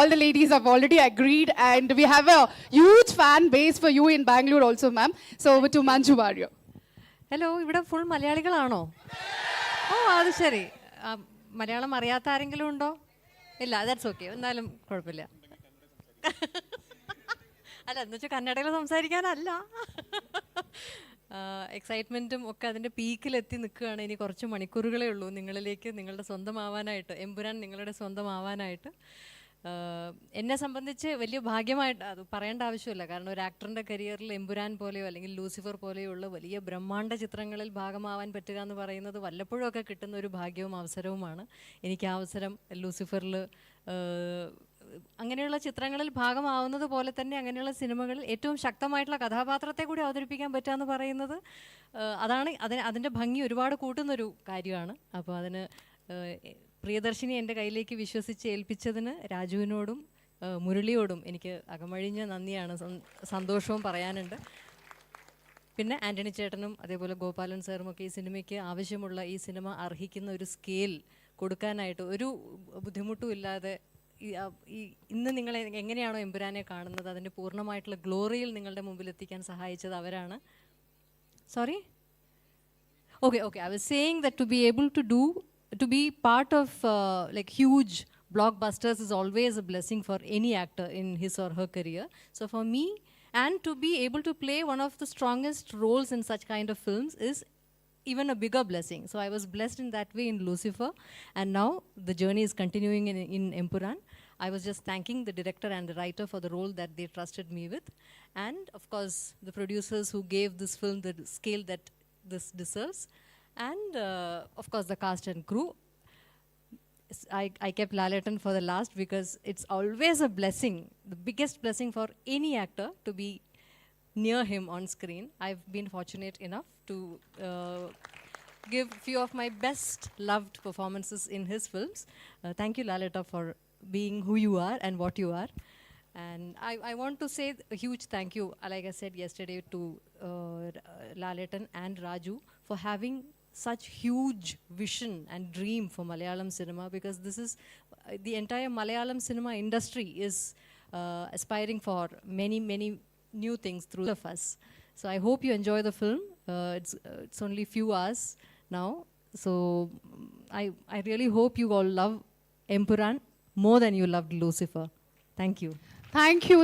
All the ladies have already agreed, and we have a huge fan base for you in Bangalore also, ma'am. So over to Manju Varyo. Hello, ഇവിടെ full മലയാളികളാണോ? ഓ, അത് ശരി. മലയാളം അറിയാത്ത ആരെങ്കിലും ഉണ്ടോ? ഇല്ല, that's okay. എന്നാലും കുഴപ്പമില്ല. അല്ല, എന്ന് വെച്ചാൽ കന്നഡയിൽ സംസാരിക്കാനല്ല. എക്സൈറ്റ്മെൻറ്റും ഒക്കെ അതിൻ്റെ പീക്കിലെത്തി നിൽക്കുകയാണ്. ഇനി കുറച്ച് മണിക്കൂറുകളേ ഉള്ളൂ നിങ്ങളിലേക്ക് നിങ്ങളുടെ സ്വന്തമാവാനായിട്ട്, എമ്പുരാൻ നിങ്ങളുടെ സ്വന്തമാവാനായിട്ട്. എന്നെ സംബന്ധിച്ച് വലിയ ഭാഗ്യമായിട്ട് അത് പറയേണ്ട ആവശ്യമില്ല. കാരണം ഒരു ആക്ടറിൻ്റെ കരിയറിൽ എമ്പുരാൻ പോലെയോ അല്ലെങ്കിൽ ലൂസിഫർ പോലെയുള്ള വലിയ ബ്രഹ്മാണ്ഡ ചിത്രങ്ങളിൽ ഭാഗമാവാൻ പറ്റുക എന്ന് പറയുന്നത് വല്ലപ്പോഴും ഒക്കെ കിട്ടുന്ന ഒരു ഭാഗ്യവും അവസരവുമാണ്. എനിക്ക് ആ അവസരം ലൂസിഫറിൽ അങ്ങനെയുള്ള ചിത്രങ്ങളിൽ ഭാഗമാവുന്നത് പോലെ തന്നെ അങ്ങനെയുള്ള സിനിമകളിൽ ഏറ്റവും ശക്തമായിട്ടുള്ള കഥാപാത്രത്തെ കൂടി അവതരിപ്പിക്കാൻ പറ്റുക എന്ന് പറയുന്നത് അതാണ് അതിൻ്റെ ഭംഗി ഒരുപാട് കൂട്ടുന്നൊരു കാര്യമാണ്. അപ്പോൾ അതിന് പ്രിയദർശിനി എൻ്റെ കയ്യിലേക്ക് വിശ്വസിച്ച് ഏൽപ്പിച്ചതിന് രാജുവിനോടും മുരളിയോടും എനിക്ക് അകമഴിഞ്ഞ നന്ദിയാണ്, സന്തോഷവും പറയാനുണ്ട്. പിന്നെ ആൻ്റണി ചേട്ടനും അതേപോലെ ഗോപാലൻ സാറും ഒക്കെ ഈ സിനിമയ്ക്ക് ആവശ്യമുള്ള ഈ സിനിമ അർഹിക്കുന്ന ഒരു സ്കെയിൽ കൊടുക്കാനായിട്ട് ഒരു ബുദ്ധിമുട്ടും ഇല്ലാതെ ഇന്ന് നിങ്ങൾ എങ്ങനെയാണോ എമ്പുരാനെ കാണുന്നത് അതിൻ്റെ പൂർണ്ണമായിട്ടുള്ള ഗ്ലോറിയിൽ നിങ്ങളുടെ മുമ്പിൽ എത്തിക്കാൻ സഹായിച്ചത് അവരാണ്. Sorry, okay, I was saying that to be part of like huge blockbusters is always a blessing for any actor in his or her career. So for me, and to be able to play one of the strongest roles in such kind of films is even a bigger blessing. So I was blessed in that way in Lucifer, and now the journey is continuing in Empuran. I was just thanking the director and the writer for the role that they trusted me with, and of course the producers who gave this film the scale that this deserves, and of course the cast and crew. I kept Laletan for the last because it's always a blessing, the biggest blessing for any actor to be near him on screen. I've been fortunate enough to give few of my best loved performances in his films. Thank you, Lalita, for being who you are and what you are. And I want to say a huge thank you, like I said yesterday, to Laletan and Raju for having such huge vision and dream for Malayalam cinema, because this is the entire Malayalam cinema industry is aspiring for many new things through of us. So I hope you enjoy the film. It's only few hours now, so I really hope you all love Empuran more than you loved Lucifer. Thank you. Thank you.